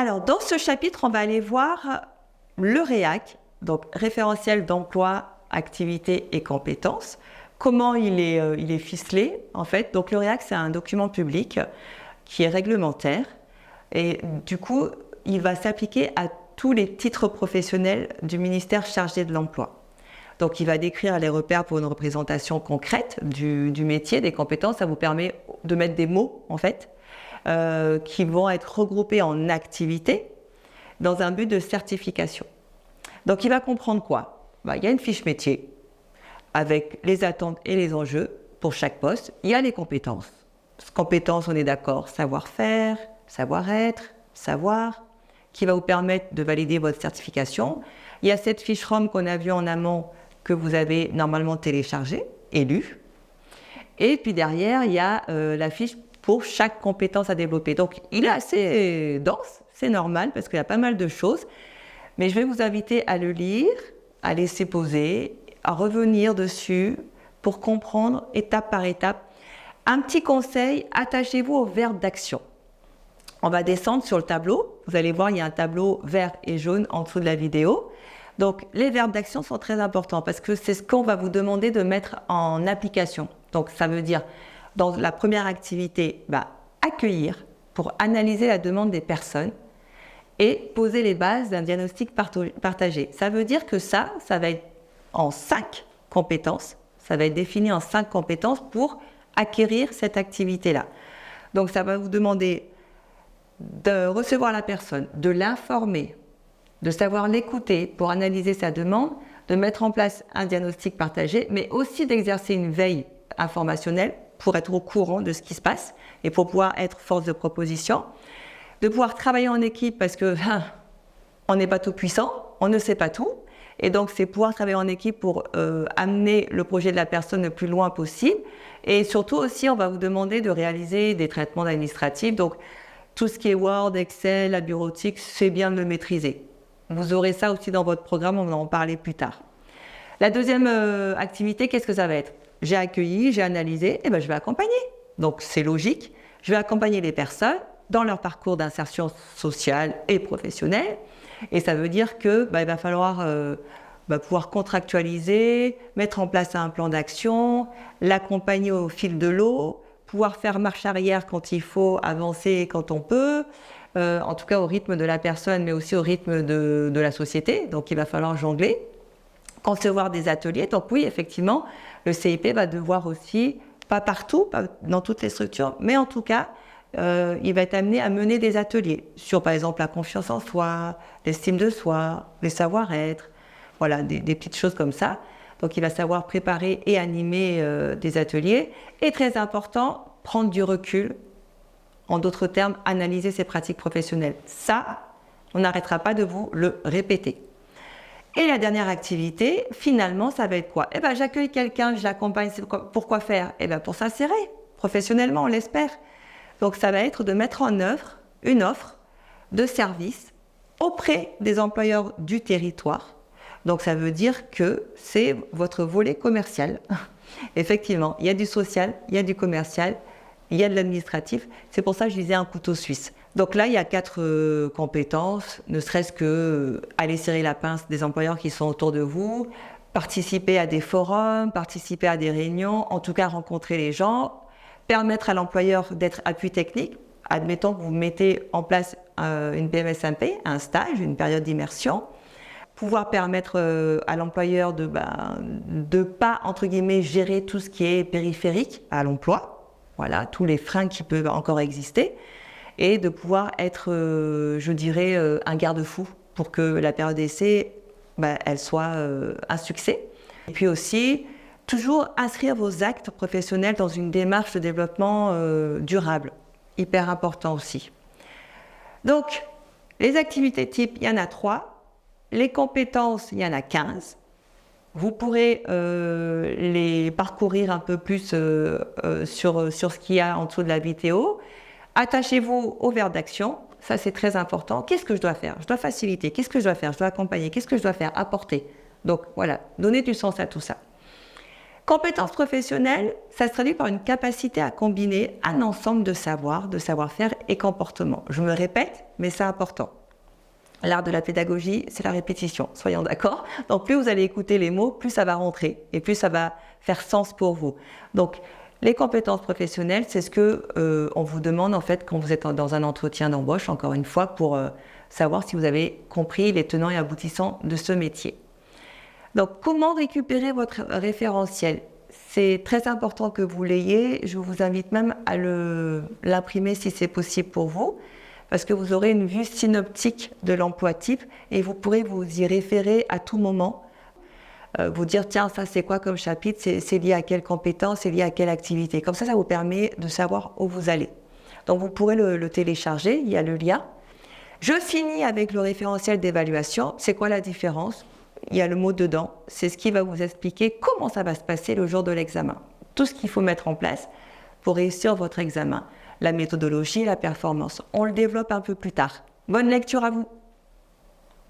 Alors, dans ce chapitre, on va aller voir le REAC, donc référentiel d'emploi, activité et compétences. Comment il est ficelé, en fait. Donc, le REAC, c'est un document public qui est réglementaire. Et du coup, il va s'appliquer à tous les titres professionnels du ministère chargé de l'emploi. Donc, il va décrire les repères pour une représentation concrète du métier, des compétences. Ça vous permet de mettre des mots, en fait, qui vont être regroupés en activités dans un but de certification. Donc, il va comprendre quoi ? Il y a une fiche métier avec les attentes et les enjeux pour chaque poste. Il y a les compétences. Compétences, on est d'accord, savoir-faire, savoir-être, savoir, qui va vous permettre de valider votre certification. Il y a cette fiche ROM qu'on a vue en amont que vous avez normalement téléchargée et lue. Et puis derrière, il y a la fiche pour chaque compétence à développer. Donc, il est assez dense, c'est normal parce qu'il y a pas mal de choses. Mais je vais vous inviter à le lire, à laisser poser, à revenir dessus pour comprendre étape par étape. Un petit conseil, attachez-vous au verbe d'action. On va descendre sur le tableau. Vous allez voir, il y a un tableau vert et jaune en dessous de la vidéo. Donc, les verbes d'action sont très importants parce que c'est ce qu'on va vous demander de mettre en application. Donc, ça veut dire, dans la première activité, accueillir pour analyser la demande des personnes et poser les bases d'un diagnostic partagé. Ça veut dire que ça va être en 5 compétences. Ça va être défini en 5 compétences pour acquérir cette activité-là. Donc, ça va vous demander de recevoir la personne, de l'informer, de savoir l'écouter pour analyser sa demande, de mettre en place un diagnostic partagé, mais aussi d'exercer une veille informationnelle pour être au courant de ce qui se passe et pour pouvoir être force de proposition, de pouvoir travailler en équipe parce que on n'est pas tout puissant, on ne sait pas tout, et donc c'est pouvoir travailler en équipe pour amener le projet de la personne le plus loin possible, et surtout aussi on va vous demander de réaliser des traitements administratifs, donc tout ce qui est Word, Excel, la bureautique, c'est bien de le maîtriser. Vous aurez ça aussi dans votre programme, on va en parler plus tard. La deuxième activité, qu'est-ce que ça va être ? J'ai accueilli, j'ai analysé, et je vais accompagner. Donc c'est logique, je vais accompagner les personnes dans leur parcours d'insertion sociale et professionnelle. Et ça veut dire que il va falloir pouvoir contractualiser, mettre en place un plan d'action, l'accompagner au fil de l'eau, pouvoir faire marche arrière quand il faut, avancer quand on peut, en tout cas au rythme de la personne, mais aussi au rythme de la société. Donc il va falloir jongler, concevoir des ateliers. Donc oui, effectivement, le CIP va devoir aussi, pas partout, pas dans toutes les structures, mais en tout cas, il va être amené à mener des ateliers sur, par exemple, la confiance en soi, l'estime de soi, le savoir-être, voilà, des petites choses comme ça. Donc, il va savoir préparer et animer des ateliers. Et très important, prendre du recul. En d'autres termes, analyser ses pratiques professionnelles. Ça, on n'arrêtera pas de vous le répéter. Et la dernière activité, finalement, ça va être quoi ? J'accueille quelqu'un, je l'accompagne. Pourquoi faire ? Pour s'insérer professionnellement, on l'espère. Donc, ça va être de mettre en œuvre une offre de service auprès des employeurs du territoire. Donc, ça veut dire que c'est votre volet commercial. Effectivement, il y a du social, il y a du commercial, il y a de l'administratif. C'est pour ça que je disais un couteau suisse. Donc là, il y a 4 compétences, ne serait-ce que aller serrer la pince des employeurs qui sont autour de vous, participer à des forums, participer à des réunions, en tout cas rencontrer les gens, permettre à l'employeur d'être appui technique. Admettons que vous mettez en place une PMSMP, un stage, une période d'immersion, pouvoir permettre à l'employeur de pas, entre guillemets, gérer tout ce qui est périphérique à l'emploi, voilà, tous les freins qui peuvent encore exister, et de pouvoir être, un garde-fou pour que la période d'essai, elle soit un succès. Et puis aussi, toujours inscrire vos actes professionnels dans une démarche de développement durable, hyper important aussi. Donc, les activités types, il y en a 3. Les compétences, il y en a 15. Vous pourrez les parcourir un peu plus sur ce qu'il y a en dessous de la vidéo. Attachez-vous au verbe d'action, ça c'est très important. Qu'est-ce que je dois faire ? Je dois faciliter. Qu'est-ce que je dois faire ? Je dois accompagner. Qu'est-ce que je dois faire ? Apporter. Donc voilà, donner du sens à tout ça. Compétences professionnelles, ça se traduit par une capacité à combiner un ensemble de savoirs, de savoir-faire et comportements. Je me répète, mais c'est important. L'art de la pédagogie, c'est la répétition, soyons d'accord. Donc plus vous allez écouter les mots, plus ça va rentrer et plus ça va faire sens pour vous. Donc les compétences professionnelles, c'est ce que on vous demande en fait quand vous êtes dans un entretien d'embauche, encore une fois, pour savoir si vous avez compris les tenants et aboutissants de ce métier. Donc, comment récupérer votre référentiel? C'est très important que vous l'ayez. Je vous invite même à l'imprimer si c'est possible pour vous, parce que vous aurez une vue synoptique de l'emploi type et vous pourrez vous y référer à tout moment. Vous dire, tiens, ça c'est quoi comme chapitre? C'est lié à quelle compétence? C'est lié à quelle activité? Comme ça vous permet de savoir où vous allez. Donc, vous pourrez le télécharger, il y a le lien. Je finis avec le référentiel d'évaluation. C'est quoi la différence? Il y a le mot dedans, c'est ce qui va vous expliquer comment ça va se passer le jour de l'examen. Tout ce qu'il faut mettre en place pour réussir votre examen. La méthodologie, la performance. On le développe un peu plus tard. Bonne lecture à vous!